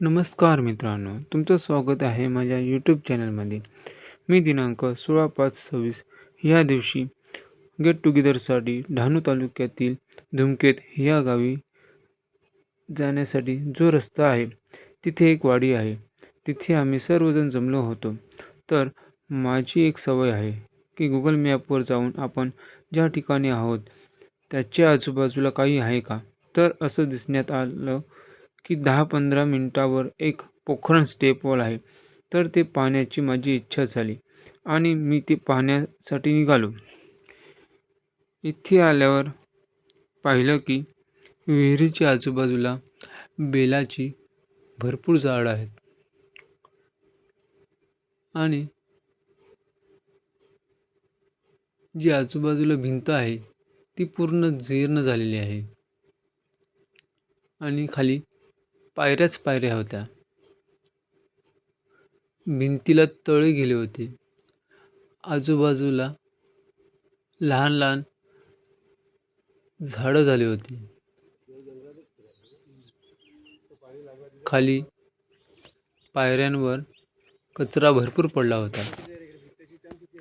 नमस्कार मित्रांनो, तुमचं स्वागत आहे माझ्या यूट्यूब चॅनलमध्ये. मी दिनांक 16/5/26 या दिवशी गेट टुगेदरसाठी डहाणू तालुक्यातील धुमकेत या गावी जाण्यासाठी जो रस्ता आहे, तिथे एक वाडी आहे. तिथे आम्ही सर्वजण जमलो होतो. तर माझी एक सवय आहे की गुगल मॅपवर जाऊन आपण ज्या ठिकाणी आहोत त्याच्या आजूबाजूला काही आहे का, तर असं दिसण्यात आलं की 10-15 मिनिटावर एक पोखरण स्टेपवॉल आहे. तर ते पाहण्याची माझी इच्छा झाली आणि मी ते पाहण्यासाठी निघालो. इथे आल्यावर पाहिलं की विहिरीच्या आजूबाजूला बेलाची भरपूर झाडं आहेत आणि जी आजूबाजूला भिंत आहे ती पूर्ण जीर्ण झालेली आहे आणि खाली पायऱ्याच पायऱ्या होत्या. भिंतीला तळे गेले होते. आजूबाजूला लहान लहान झाडं झाली होती. खाली पायऱ्यांवर कचरा भरपूर पडला होता.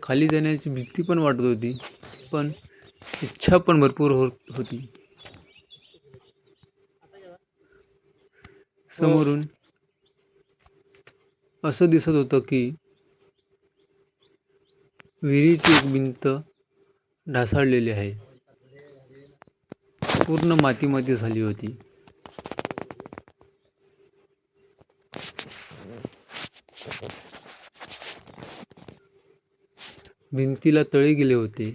खाली जाण्याची भीती पण वाटत होती, पण इच्छा पण भरपूर होत होती. समोरून असं दिसत होतं की विहिरीची एक भिंत ढासाळलेली आहे, पूर्ण माती झाली होती. भिंतीला तळे गेले होते.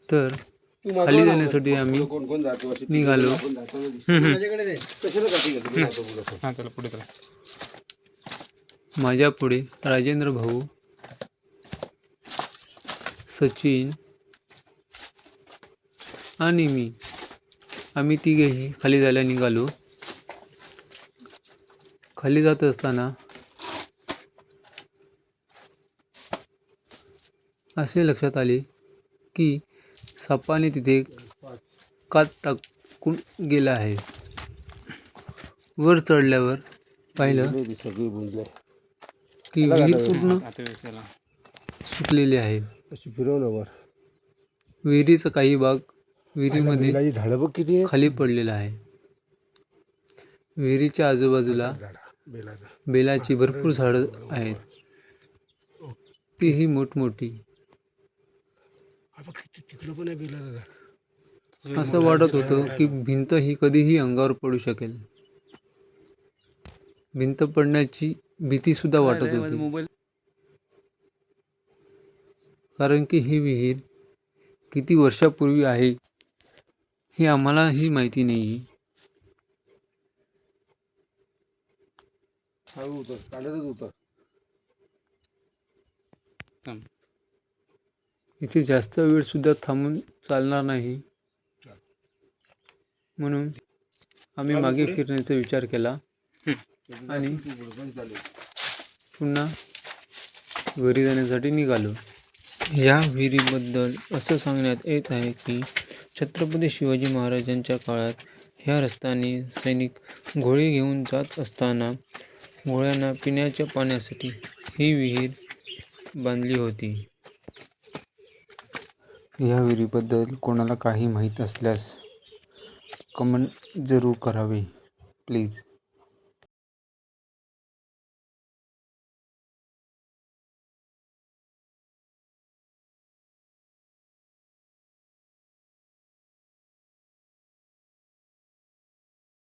तर खाली जाण्यासाठी आम्ही निघालो. माझ्या पुढे राजेंद्र भाऊ, सचिन आणि मी, आम्ही तिघेही खाली जायला निघालो. खाली जात असताना असे लक्षात आले की सापाने तिथे कात टाकून गेला आहे. वर चढल्यावर पाहिलं की विहीर पूर्ण सुटलेली आहे. विहिरीचा काही भाग विहिरीमध्ये खाली पडलेला आहे. विहिरीच्या आजूबाजूला बेलाची भरपूर झाडं आहेत, तीही मोठमोठी. असं वाटत होतं की भिंत ही कधीही अंगावर पडू शकेल. भिंत पडण्याची भीती सुद्धा वाटत होती, कारण की ही विहीर किती वर्षापूर्वी आहे हे आम्हालाही माहिती नाही. इथे जास्त वेळ सुद्धा थांबून चालणार नाही, म्हणून आम्ही मागे फिरण्याचा विचार केला आणि पुन्हा घरी जाण्यासाठी निघालो. या विहिरीबद्दल असं सांगण्यात येत आहे की छत्रपती शिवाजी महाराजांच्या काळात ह्या रस्त्याने सैनिक घोडे घेऊन जात असताना घोड्यांना पिण्याच्या पाण्यासाठी ही विहीर बांधली होती. या विहिरीबद्दल कोणाला काही माहीत असल्यास कमेंट जरूर करावे प्लीज.